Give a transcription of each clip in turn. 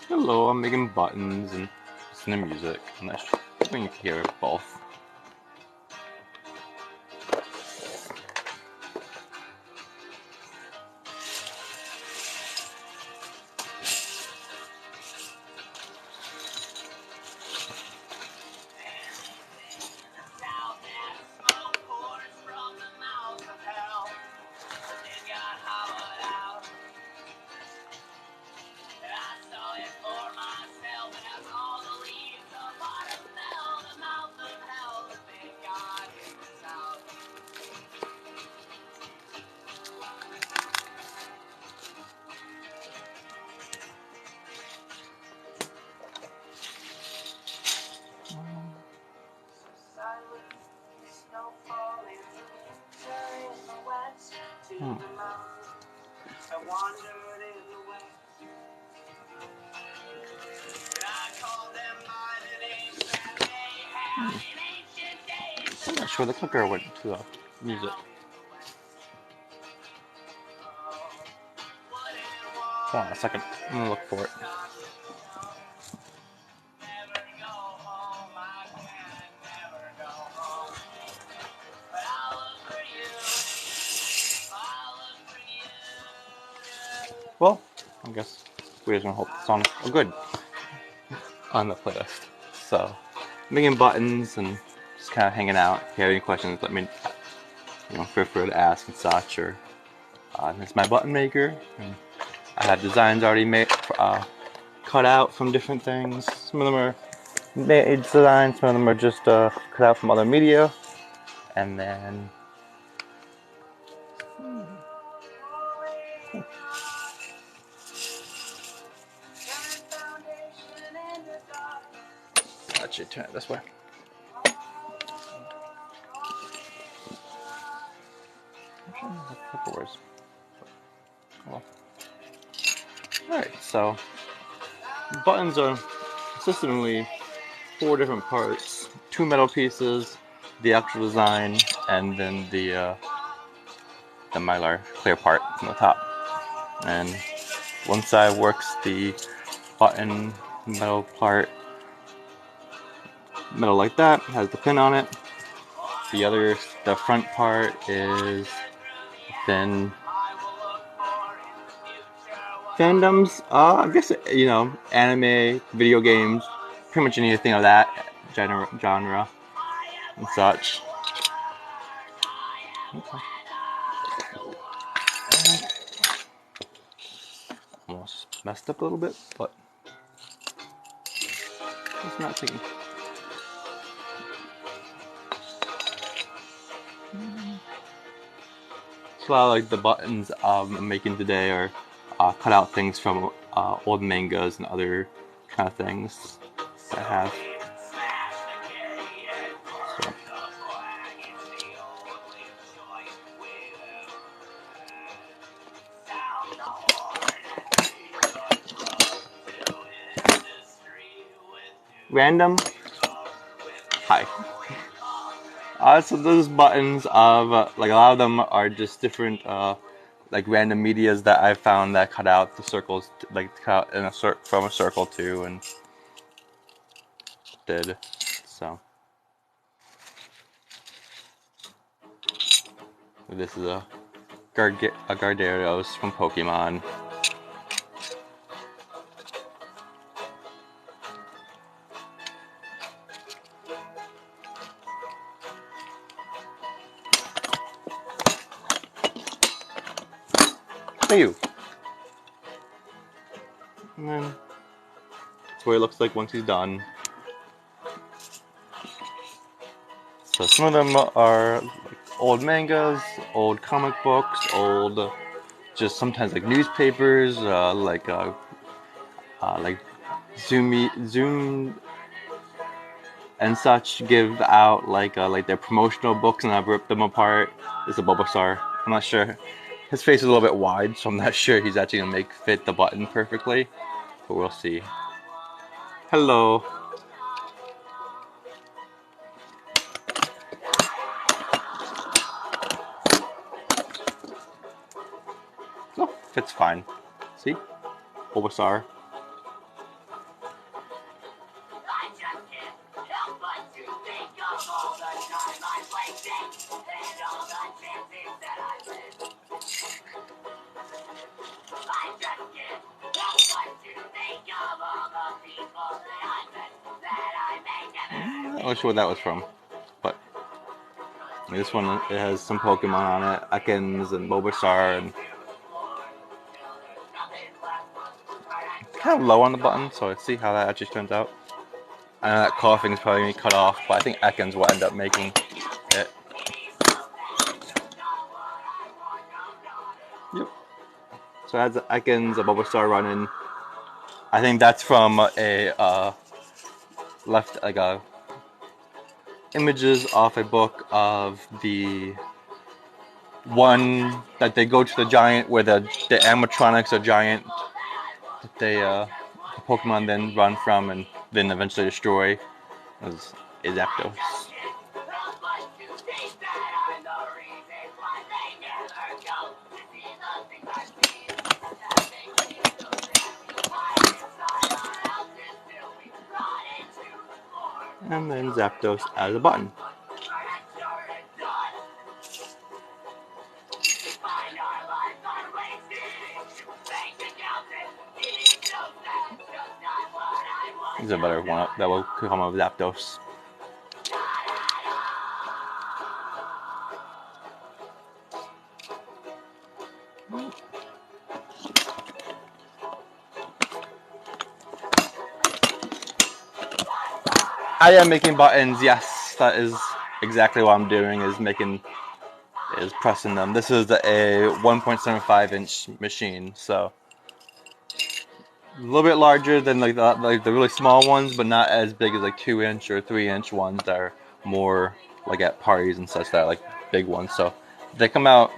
Hello, I'm making buttons and listening to music. I'm not sure when you can hear both. I'm not sure the clicker went to the music. Hold on a second. I'm gonna look for it. Well, I guess we're just gonna hope the songs are good on the playlist. So, making buttons and just kind of hanging out. If you have any questions, let me, feel free to ask and such. Or this is my button maker. And I have designs already made, cut out from different things. Some of them are made designs, some of them are just cut out from other media. And then actually turn it this way. Alright, so buttons are consistently 4 different parts, 2 metal pieces, the actual design, and then the mylar clear part from the top. And one side works the button metal part, metal like that, has the pin on it. The front part is thin fandoms. I guess anime, video games, pretty much anything of that genre and such. Okay. Almost messed up a little bit, but it's not taking. So a lot of like the buttons I'm making today are cut out things from old mangas and other kind of things that I have. So. Random. Hi. So those buttons like a lot of them are just different like random medias that I found that cut out the circles, like cut out in from a circle too, and did so. This is a Garderos from Pokemon. Thank you. And then that's what it looks like once he's done. So some of them are like old mangas, old comic books, old just sometimes like newspapers, like Zoom and such give out like their promotional books, and I've ripped them apart. This is a Bulbasaur. I'm not sure. His face is a little bit wide, so I'm not sure he's actually gonna fit the button perfectly, but we'll see. Hello. Oh, fits fine. See? Bulbasaur. I'm not sure what that was from, but this one, it has some Pokemon on it, Ekans and Bulbasaur, and kind of low on the button, so let's see how that actually turns out. I know that coughing is probably going to be cut off, but I think Ekans will end up making it. Yep. So that's Ekans, a Bulbasaur running. I think that's from a images off a book of the one that they go to the giant where the animatronics are giant that the Pokemon then run from and then eventually destroy is Zapdos. And then Zapdos as a button. This is a better one that will come up with Zapdos. I am making buttons, yes, that is exactly what I'm doing, is pressing them. This is a 1.75 inch machine, so a little bit larger than like the really small ones, but not as big as like 2-inch or 3-inch ones that are more like at parties and such that are like big ones. So they come out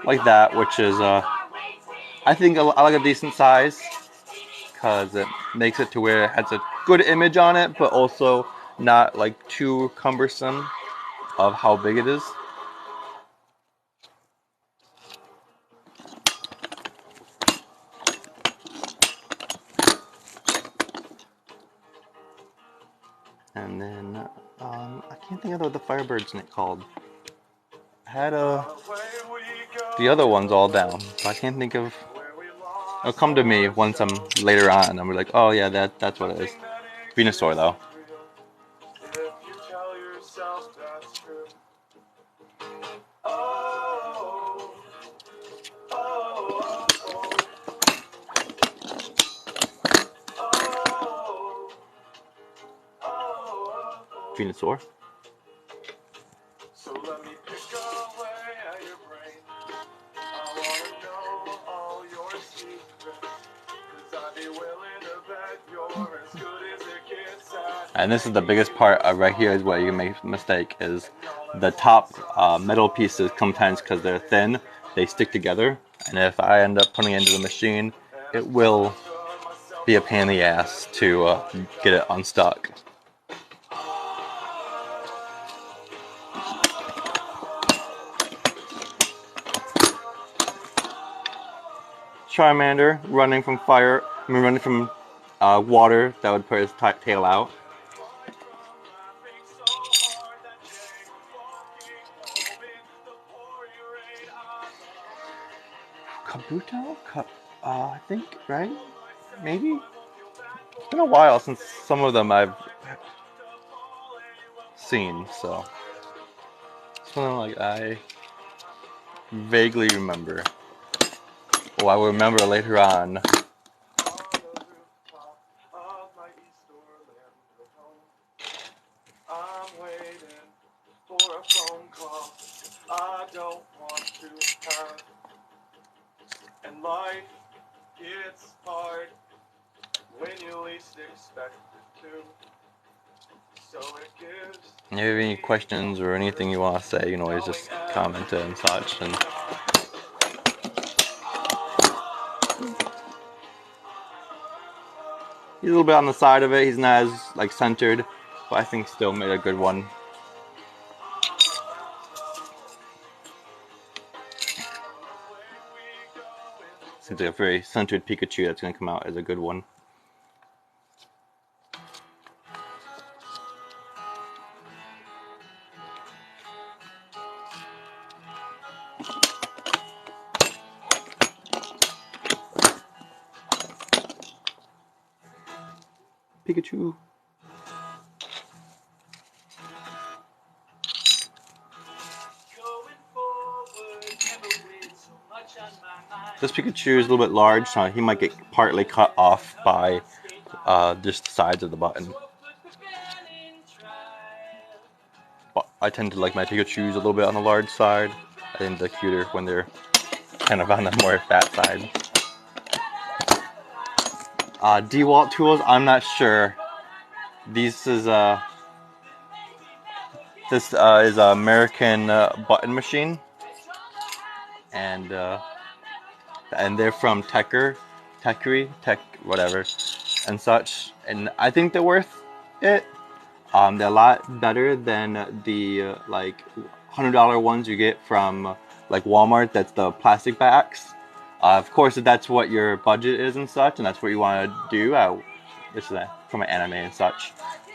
like that, which is I think I like a decent size because it makes it to where it has a good image on it, but also not like too cumbersome of how big it is. And then I can't think of what the Firebird's called. I had the other ones all down, but I can't think of. It'll come to me once I'm later on, and I'm like, oh yeah, that's what it is. Venusaur though. Venusaur. So let me pick away at your brain. I wanna know all your secrets, 'cause I'd be willing to bet you're as good as it gets. And this is the biggest part right here is where you make a mistake, is the top metal pieces sometimes, because they're thin, they stick together, and if I end up putting it into the machine, it will be a pain in the ass to get it unstuck. Charmander running from running from water that would put his tail out. Kabuto? I think, right? Maybe? It's been a while since some of them I've seen, so it's one like I vaguely remember. Well, I will remember later on. I'm waiting for a phone call I don't want to have. And life gets hard when you least expect it to. If you have any questions or anything you want to say, you can always just comment it and such. And he's a little bit on the side of it. He's not as like centered, but I think still made a good one. Seems like a very centered Pikachu that's going to come out as a good one. Pikachu. This Pikachu is a little bit large, so he might get partly cut off by just the sides of the button. But I tend to like my Pikachus a little bit on the large side. I think they're cuter when they're kind of on the more fat side. DeWalt tools, I'm not sure. This is an American button machine, and they're from Tech whatever, and such. And I think they're worth it. They're a lot better than the like $100 ones you get from like Walmart. That's the plastic backs. Of course, if that's what your budget is and such, and that's what you want to do, this is from an anime and such.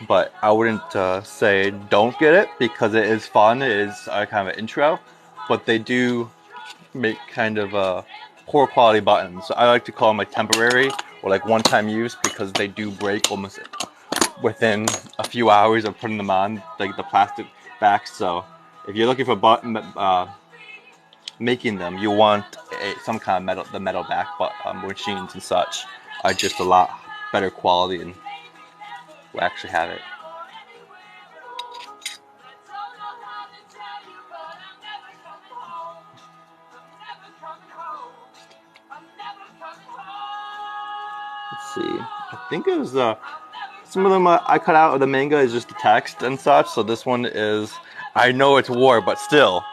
But I wouldn't say don't get it, because it is fun. It is kind of an intro, but they do make kind of poor quality buttons. So I like to call them like temporary or like one-time use, because they do break almost within a few hours of putting them on, like the plastic backs. So if you're looking for button making them, you want some kind of metal back, but machines and such are just a lot better quality and will actually have it. Let's see. I think it was some of them I cut out of the manga is just the text and such. So this one is, I know it's war, but still.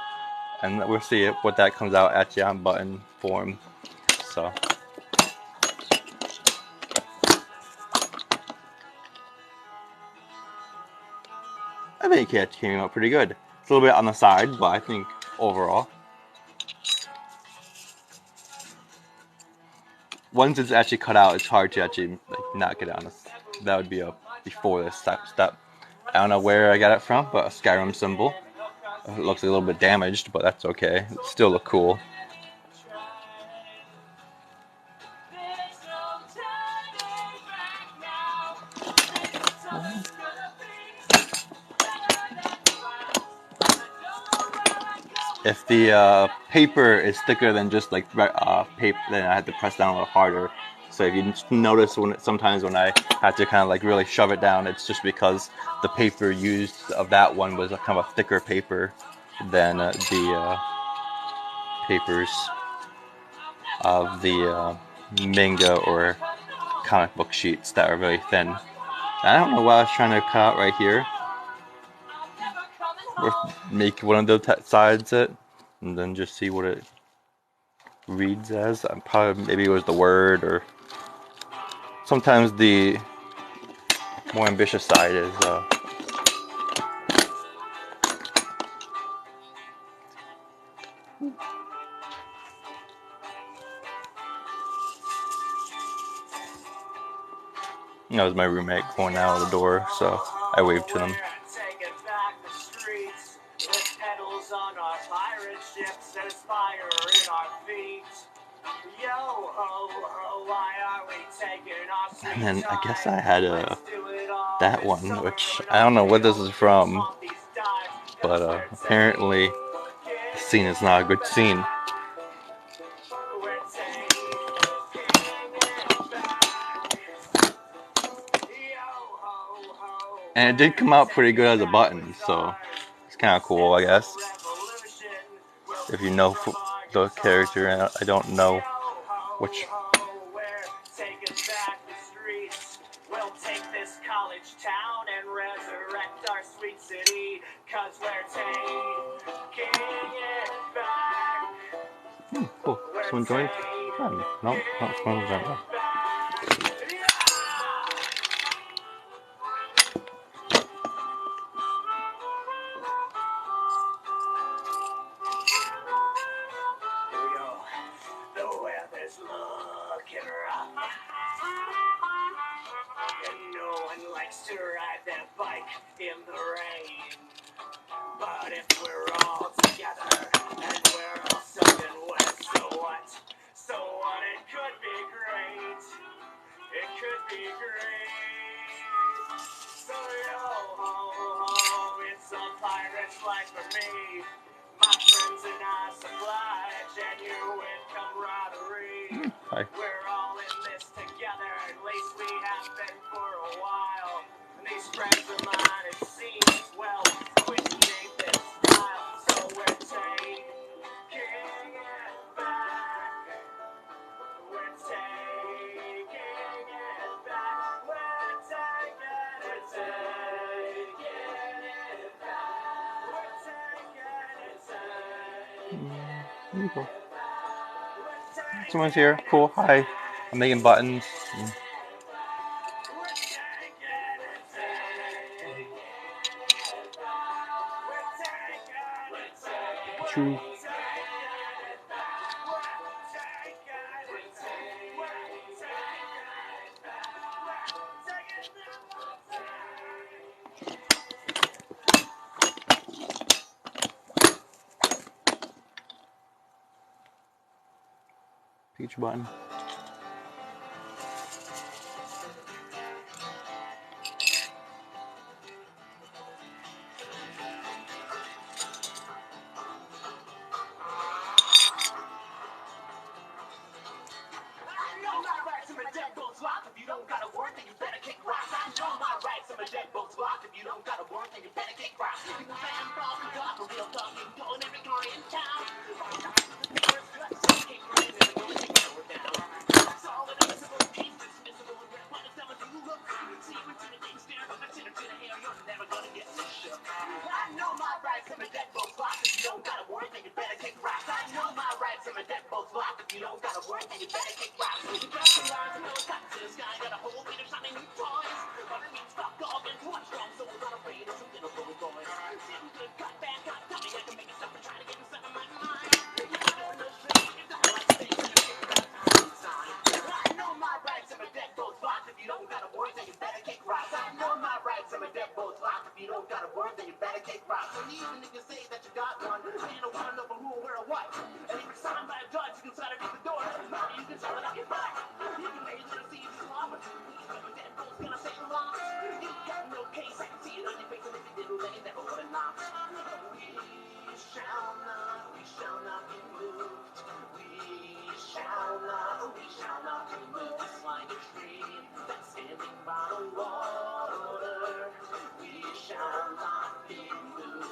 And we'll see what that comes out at you on button form. So. I think it came out pretty good. It's a little bit on the side, but I think overall. Once it's actually cut out, it's hard to actually like not get it on this. That would be a before this step. I don't know where I got it from, but a Skyrim symbol. It looks a little bit damaged, but that's okay. It still look cool. If the paper is thicker than just like paper, then I had to press down a little harder. So if you notice sometimes when I had to kind of like really shove it down, it's just because the paper used of that one was a kind of a thicker paper than the papers of the manga or comic book sheets that are really thin. I don't know what I was trying to cut out right here. Or make one of the sides it, and then just see what it reads as. Maybe it was the word, or sometimes the more ambitious side is that was my roommate going out of the door, so I waved to them. And then I guess I had that one, which I don't know what this is from, but apparently the scene is not a good scene. And it did come out pretty good as a button, so it's kind of cool, I guess. If you know the character, and I don't know which. city, 'cause we're taking it back. Cool. Someone joined? No, someone joined. The weather's looking rough, and no one likes to ride that bike in the rain. But if we're all together and we're all soaking wet, so what? So what? It could be great. It could be great. So yo ho ho, it's a pirate's life for me. My friends and I supply genuine camaraderie. Hi. We're all in this together, at least we have been for a while. And these friends of mine, it seems, well, quit this style. So we're taking it back. We're taking it back. We're taking it back. We're taking it Cool. Someone's here. Cool. Hi. I'm making buttons. True. Peach button. If you don't gotta work, then you better kick rocks. I know my rights. I'm a deadbolt's block. If you don't gotta work, then you better kick rocks. People fan ball, we got for real talk. You go in every car in town. Keep running and we're gonna take it down. It's all invisible, keep dismissible. What is coming to look? See you intimidating, stare up a chin to the hair. You're never gonna get this shit. I know my rights. I'm a deadbolt's block. If you don't gotta work, then you better kick rocks. I know my rights. I'm a deadbolt's block. If you don't gotta work, then you better kick rocks. You got some lines, no cut to the sky. Got a whole beat of shiny new toys. But it means fuck off and one strong soul on a raid of some little boy boys. Sitting good, cut back, cut tummy. I can make it stop and try to get inside of my mind. You don't know shit. If the hell I say, then you kick back time sign. I know my rights. I'm a deadbolt's block. If you don't gotta work, then you better kick rocks. I know my rights. I'm a deadbolt's block. If you don't gotta work, then you better kick rocks. And even if you say that you got one, you don't wanna know for who, where, or what. And if you're signed by a judge, you can sign it at the door. You can shove it up your butt. You can raise it and see it's long, but the deadbolt's gonna say the loss. You got no case, I can see it on your face, and if you didn't, then you never would have knocked. We shall not be moved. We shall not be moved. Just like a tree that's standing by the water. We shall not be moved.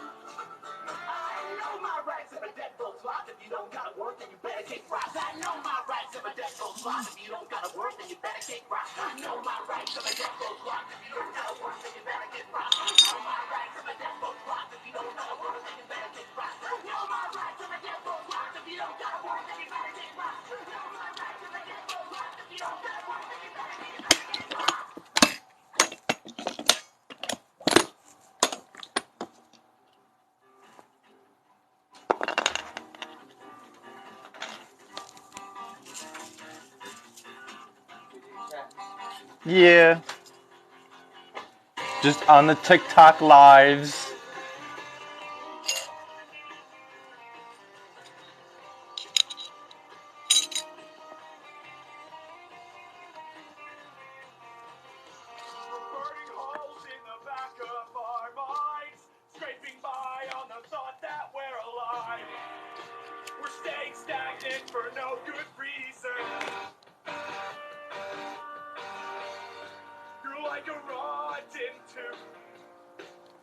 I know my rights. I'm a deadbolt's block. If you don't gotta work, then you better kick rocks. I know my rights. I'm a deadbolt's block. If you don't gotta work, then you better kick rocks. I know my rights. I'm a deadbolt's block. If you don't gotta work, then you better kick rocks. I know my rights. I'm a deadbolt's block. If you don't gotta work, then you better kick rocks. I know my rights. I'm a deadbolt's block. If you don't gotta work, then you better kick rocks. I know my rights. I'm a deadbolt's block. If you don't gotta work, then you better kick rocks. Yeah. Just on the TikTok lives. Burning holes in the back of our minds, scraping by on the thought that we're alive. We're staying stagnant for no good reason. You're like a rotten tooth.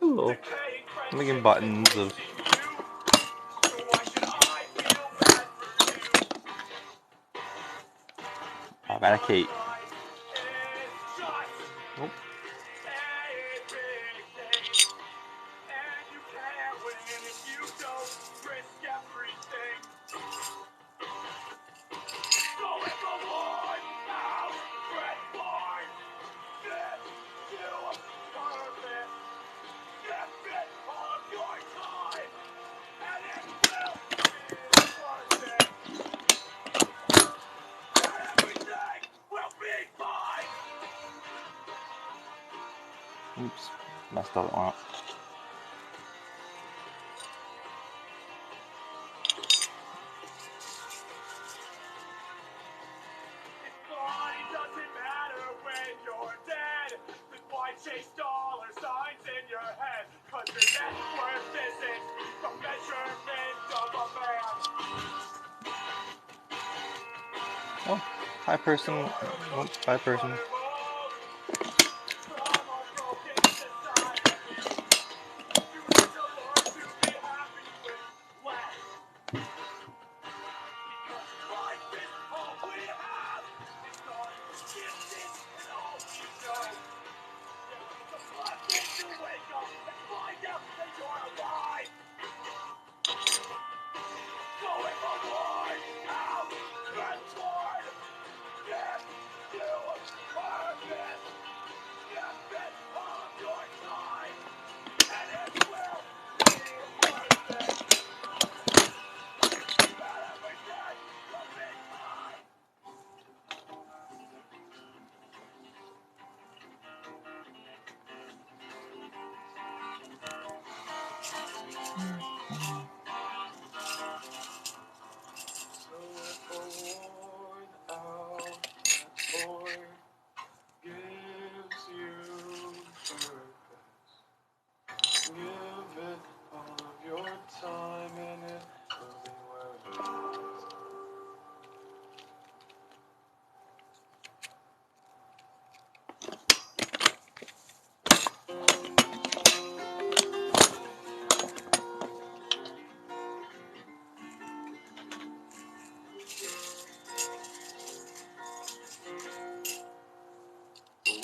Hello. I'm making buttons of. So why should I feel bad for you? Eradicate. It's just Oh. everything. win if you don't risk everything. So if the Lord out, red born, this you purpose. Give it all of your time, and it will be worth it. And everything will be fine. Oops, messed that one up. Money doesn't matter when you're dead. That's why chase dollar signs in your head. Cause your net worth isn't the measurement of a man. Oh, hi person. Oh, hi person. From a broken society, you need to learn to be happy with less. Because life is all we have. It's not gifted and all we know. It's a blessing to wake up and find out that you're alive. So if a word out and toward, give you purpose. Give it all of your time, and it will be worth it. And everything will be fine. So if a worn out boy gives you purpose, give it all of your time and it will be worth it.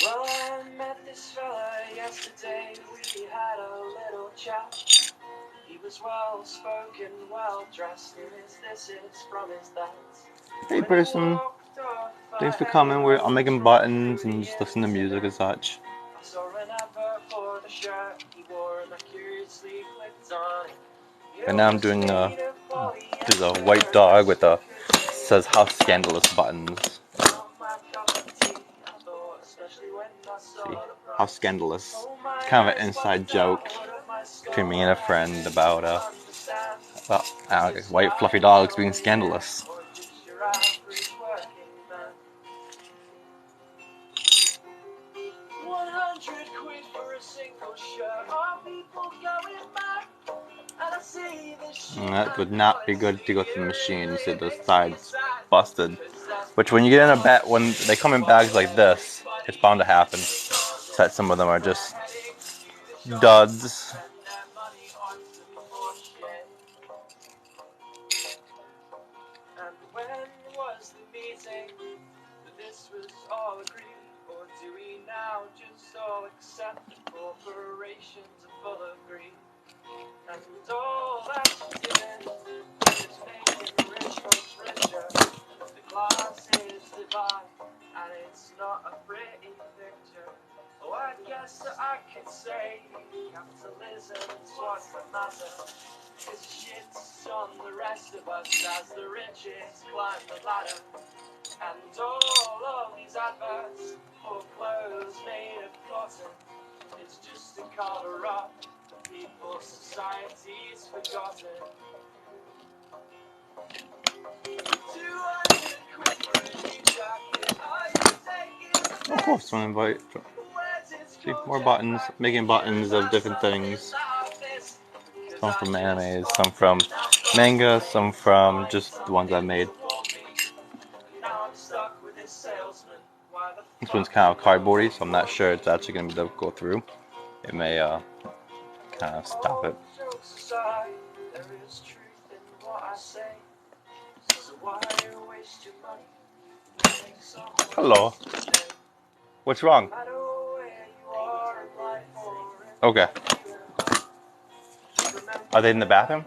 Well, I met this fella yesterday, we had a little chat. He was well spoken, well dressed, and his this is from his dad's. Hey person. Thanks for coming. I'm making buttons and just listening to music and such. I saw an advert for the shirt he wore, and I curiously clicked on it. And now I'm doing there's a white dog with a says "How Scandalous" buttons. See, how scandalous. It's kind of an inside joke between me and a friend about white fluffy dogs being scandalous. And that would not be good to go to the machine. You see the sides busted. Which when you get in a bag, when they come in bags like this, it's bound to happen. That some of them are just duds. And when was the meeting that this was all agreed? Or do we now just all accept that corporations are full of greed? And all that you did is making rich folks richer. The classes divide, and it's not a pretty picture. Oh, I guess that I could say capitalism's what's the matter. Cause it shits on the rest of us as the richest climb the ladder. And all of these adverts for clothes made of cotton, it's just a cover up. People's society's forgotten. 200 quid for a new jacket. Are you taking Of course, I invite. See, more buttons, making buttons of different things. Some from animes, some from manga, some from just the ones I made. This one's kind of cardboardy, so I'm not sure it's actually going to be able to go through. It may kind of stop it. Hello. What's wrong? Are they in the bathroom?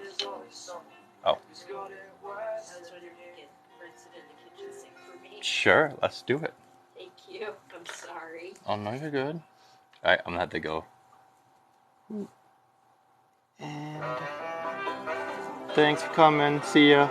Oh. I was wondering if you could rinse it in the kitchen sink for me. Sure, let's do it. Thank you. I'm sorry. Oh no, you're good. Alright, I'm gonna have to go. And thanks for coming. See ya.